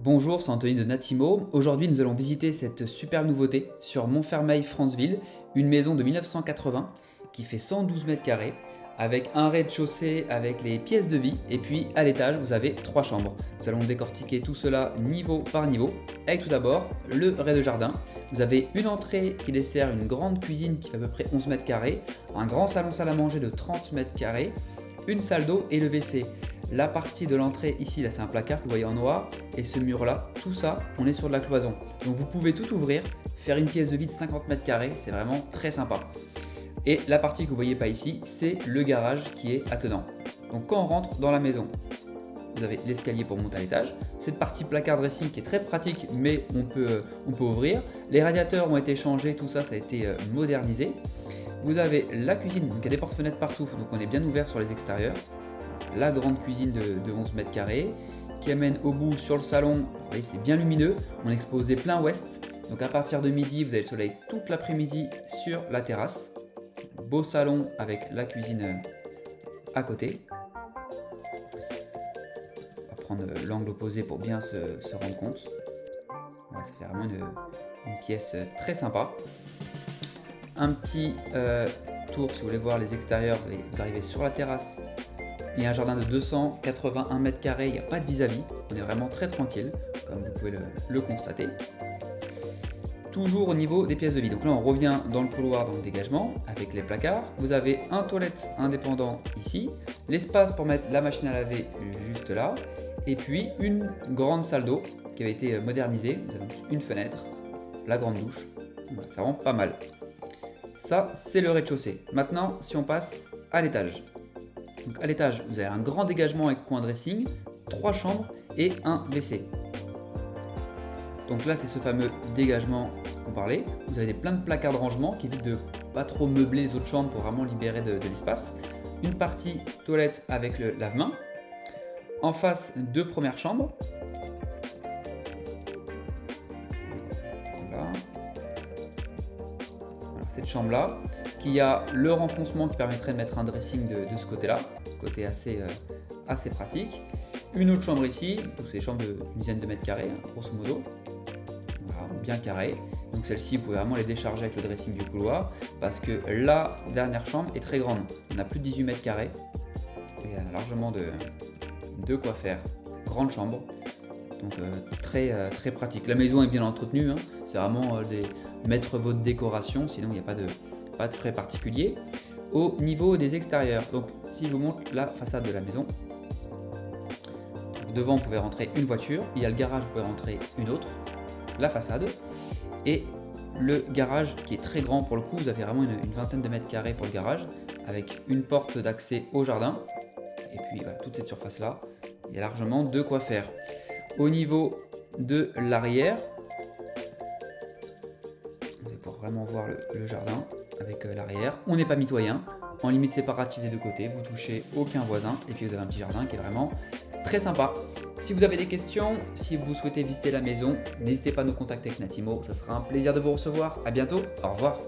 Bonjour, c'est Anthony de Natimo. Aujourd'hui, nous allons visiter cette superbe nouveauté sur Montfermeil-Franceville, une maison de 1980 qui fait 112 mètres carrés avec un rez-de-chaussée avec les pièces de vie et puis à l'étage, vous avez 3 chambres. Nous allons décortiquer tout cela niveau par niveau avec tout d'abord le rez-de-jardin. Vous avez une entrée qui dessert une grande cuisine qui fait à peu près 11 mètres carrés, un grand salon-salle à manger de 30 mètres carrés, une salle d'eau et le WC. La partie de l'entrée ici, là c'est un placard que vous voyez en noir, et ce mur là, tout ça, on est sur de la cloison. Donc vous pouvez tout ouvrir, faire une pièce de vie de 50 mètres carrés, c'est vraiment très sympa. Et la partie que vous voyez pas ici, c'est le garage qui est attenant. Donc quand on rentre dans la maison, vous avez l'escalier pour monter à l'étage. Cette partie placard dressing qui est très pratique, mais on peut ouvrir. Les radiateurs ont été changés, tout ça, ça a été modernisé. Vous avez la cuisine, donc il y a des portes-fenêtres partout, donc on est bien ouvert sur les extérieurs. La grande cuisine de 11 mètres carrés qui amène au bout sur le salon. Vous voyez, c'est bien lumineux, on est exposé plein ouest. Donc à partir de midi, vous avez le soleil toute l'après-midi sur la terrasse. Beau salon avec la cuisine à côté. On va prendre l'angle opposé pour bien se rendre compte. Voilà, ça fait vraiment une pièce très sympa. Un petit tour si vous voulez voir les extérieurs, vous arrivez sur la terrasse. Il y a un jardin de 281 mètres carrés, il n'y a pas de vis-à-vis, on est vraiment très tranquille, comme vous pouvez le constater. Toujours au niveau des pièces de vie, donc là on revient dans le couloir, dans le dégagement, avec les placards. Vous avez un toilette indépendant ici, l'espace pour mettre la machine à laver juste là, et puis une grande salle d'eau qui avait été modernisée, vous avez une fenêtre, la grande douche, voilà, ça rend pas mal. Ça c'est le rez-de-chaussée. Maintenant si on passe à l'étage. Donc à l'étage, vous avez un grand dégagement avec coin dressing, 3 chambres et un WC. Donc là, c'est ce fameux dégagement qu'on parlait. Vous avez plein de placards de rangement qui évitent de pas trop meubler les autres chambres pour vraiment libérer de l'espace. Une partie toilette avec le lave-main. En face, 2 premières chambres. Voilà. Cette chambre-là, qui a le renfoncement qui permettrait de mettre un dressing de ce côté-là, côté assez pratique. Une autre chambre ici, donc c'est des chambres d'une dizaine de mètres carrés, grosso modo, voilà, bien carré. Donc celle-ci, vous pouvez vraiment les décharger avec le dressing du couloir, parce que la dernière chambre est très grande. On a plus de 18 mètres carrés, et il y a largement de quoi faire. Grande chambre, donc très pratique. La maison est bien entretenue, hein. C'est vraiment mettre votre décoration, sinon il n'y a pas de frais particuliers. Au niveau des extérieurs, donc si je vous montre la façade de la maison, donc devant vous pouvez rentrer une voiture, il y a le garage, vous pouvez rentrer une autre, la façade, et le garage qui est très grand pour le coup, vous avez vraiment une vingtaine de mètres carrés pour le garage, avec une porte d'accès au jardin, et puis voilà, toute cette surface là, il y a largement de quoi faire. Au niveau de l'arrière, vous allez pouvoir vraiment voir le jardin avec l'arrière. On n'est pas mitoyen, en limite séparative des deux côtés, vous touchez aucun voisin et puis vous avez un petit jardin qui est vraiment très sympa. Si vous avez des questions, si vous souhaitez visiter la maison, n'hésitez pas à nous contacter avec Natimo, ça sera un plaisir de vous recevoir. À bientôt, au revoir.